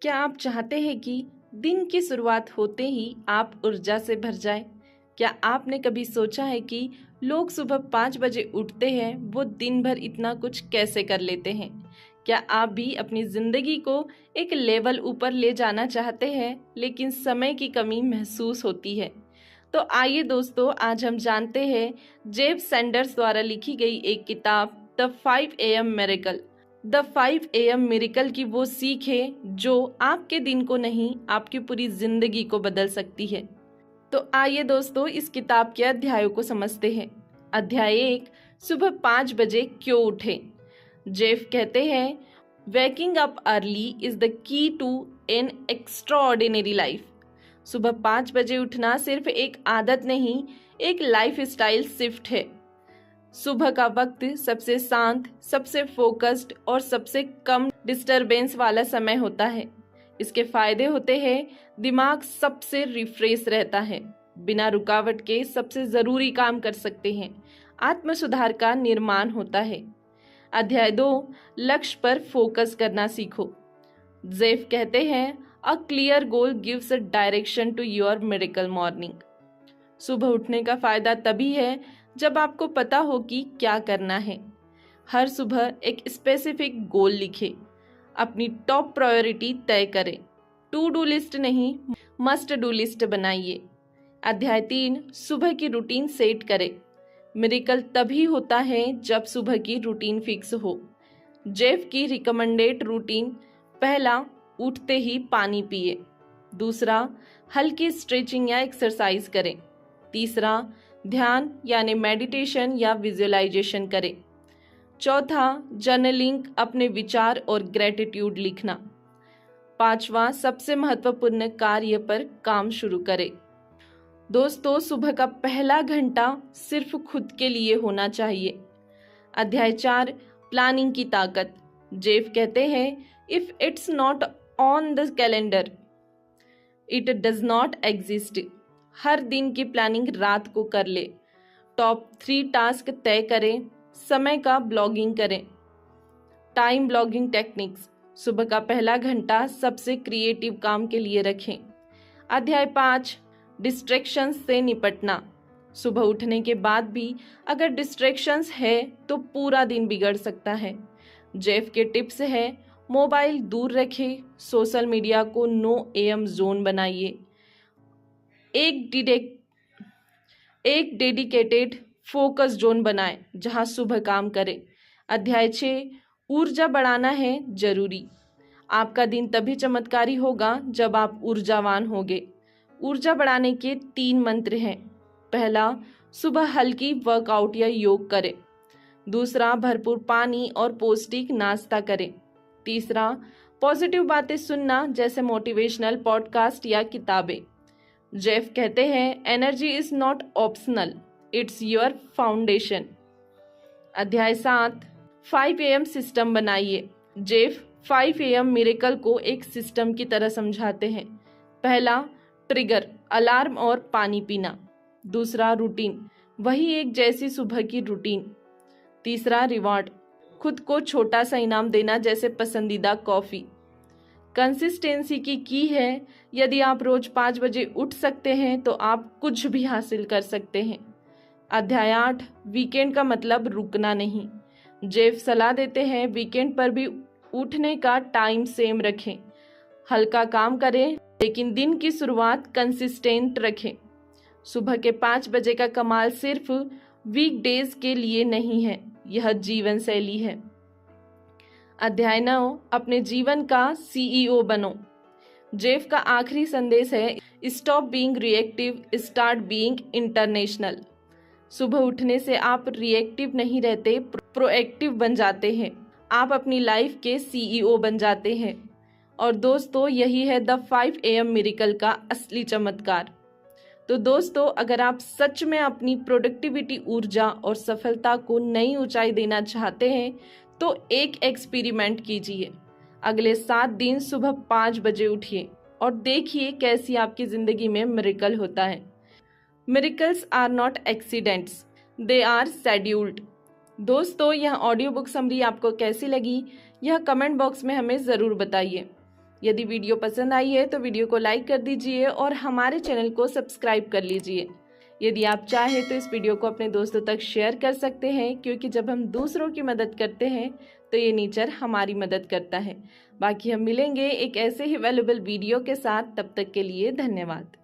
क्या आप चाहते हैं कि दिन की शुरुआत होते ही आप ऊर्जा से भर जाए? क्या आपने कभी सोचा है कि लोग सुबह 5 बजे उठते हैं, वो दिन भर इतना कुछ कैसे कर लेते हैं? क्या आप भी अपनी ज़िंदगी को एक लेवल ऊपर ले जाना चाहते हैं, लेकिन समय की कमी महसूस होती है? तो आइए दोस्तों, आज हम जानते हैं जेफ सैंडर्स द्वारा लिखी गई एक किताब the 5 AM miracle. The 5 AM miracle की वो सीख है जो आपके दिन को नहीं, आपकी पूरी जिंदगी को बदल सकती है। तो आइए दोस्तों, इस किताब के अध्यायों को समझते हैं। अध्याय 1, सुबह 5 बजे क्यों उठे। जेफ कहते हैं, waking up early is the key to an extraordinary life. सुबह 5 बजे उठना सिर्फ एक आदत नहीं, एक लाइफ स्टाइल शिफ्ट है। सुबह का वक्त सबसे शांत, सबसे फोकस्ड और सबसे कम डिस्टरबेंस वाला समय होता है। इसके फायदे होते हैं, दिमाग सबसे रिफ्रेश रहता है, बिना रुकावट के सबसे ज़रूरी काम कर सकते हैं, आत्म सुधार का निर्माण होता है। अध्याय 2, लक्ष्य पर फोकस करना सीखो। जेफ कहते हैं, a clear goal gives a direction to your miracle morning. सुबह उठने का फायदा तभी है जब आपको पता हो कि क्या करना है। हर सुबह एक स्पेसिफिक गोल लिखें, अपनी टॉप प्रायोरिटी तय करें। टू डू लिस्ट नहीं, मस्ट डू लिस्ट बनाइए। अध्याय 3, सुबह की रूटीन सेट करें। मिरेकल तभी होता है जब सुबह की रूटीन फिक्स हो। जेफ की रिकमेंडेड रूटीन: पहला, उठते ही पानी पिए। दूसरा, हल्की स्ट्रेचिंग या एक्सरसाइज करें। तीसरा, ध्यान यानी मेडिटेशन या विजुअलाइजेशन करें। चौथा, जर्नलिंग, अपने विचार और ग्रेटिट्यूड लिखना। पांचवा, सबसे महत्वपूर्ण कार्य पर काम शुरू करें। दोस्तों, सुबह का पहला घंटा सिर्फ खुद के लिए होना चाहिए। अध्याय 4, प्लानिंग की ताकत। जेफ कहते हैं, if it's not on the calendar it does not exist. हर दिन की प्लानिंग रात को कर ले। टॉप 3 टास्क तय करें। समय का ब्लॉगिंग करें। टाइम ब्लॉगिंग टेक्निक्स: सुबह का पहला घंटा सबसे क्रिएटिव काम के लिए रखें। अध्याय 5, डिस्ट्रैक्शंस से निपटना। सुबह उठने के बाद भी अगर डिस्ट्रैक्शंस है तो पूरा दिन बिगड़ सकता है। जेफ के टिप्स है, मोबाइल दूर रखें, सोशल मीडिया को नो AM जोन बनाइए। एक डेडिकेटेड फोकस जोन बनाएं जहां सुबह काम करें। अध्याय 6, ऊर्जा बढ़ाना है जरूरी। आपका दिन तभी चमत्कारी होगा जब आप ऊर्जावान होंगे। ऊर्जा बढ़ाने के 3 मंत्र हैं। पहला, सुबह हल्की वर्कआउट या योग करें। दूसरा, भरपूर पानी और पौष्टिक नाश्ता करें। तीसरा, पॉजिटिव बातें सुनना, जैसे मोटिवेशनल पॉडकास्ट या किताबें। जेफ कहते हैं, energy is not optional, it's your foundation. अध्याय 7, 5 AM सिस्टम बनाइए। जेफ 5 AM मिरेकल को एक सिस्टम की तरह समझाते हैं। पहला, ट्रिगर, अलार्म और पानी पीना। दूसरा, रूटीन, वही एक जैसी सुबह की रूटीन। तीसरा, रिवॉर्ड, खुद को छोटा सा इनाम देना, जैसे पसंदीदा कॉफ़ी। कंसिस्टेंसी की है, यदि आप रोज 5 बजे उठ सकते हैं तो आप कुछ भी हासिल कर सकते हैं। अध्याय 8, वीकेंड का मतलब रुकना नहीं। जेफ सलाह देते हैं, वीकेंड पर भी उठने का टाइम सेम रखें। हल्का काम करें, लेकिन दिन की शुरुआत कंसिस्टेंट रखें। सुबह के 5 बजे का कमाल सिर्फ वीकडेज के लिए नहीं है, यह जीवन शैली है। अध्याय 9, अपने जीवन का CEO बनो। जेफ का आखिरी संदेश है, stop being reactive, start being international. सुबह उठने से आप रिएक्टिव नहीं रहते, प्रोएक्टिव बन जाते हैं। आप अपनी लाइफ के CEO बन जाते हैं। और दोस्तों, यही है द 5 AM मिरेकल का असली चमत्कार। तो दोस्तों, अगर आप सच में अपनी प्रोडक्टिविटी, ऊर्जा और सफलता को नई ऊंचाई देना चाहते हैं तो एक एक्सपेरिमेंट कीजिए। अगले 7 दिन सुबह 5 बजे उठिए और देखिए कैसी आपकी जिंदगी में मिरेकल होता है। Miracles are not accidents, they are scheduled. दोस्तों, यह ऑडियो बुक समरी आपको कैसी लगी, यह कमेंट बॉक्स में हमें ज़रूर बताइए। यदि वीडियो पसंद आई है तो वीडियो को लाइक कर दीजिए और हमारे चैनल को सब्सक्राइब कर लीजिए। यदि आप चाहें तो इस वीडियो को अपने दोस्तों तक शेयर कर सकते हैं, क्योंकि जब हम दूसरों की मदद करते हैं तो ये नेचर हमारी मदद करता है। बाकी हम मिलेंगे एक ऐसे ही वैल्यूएबल वीडियो के साथ। तब तक के लिए धन्यवाद।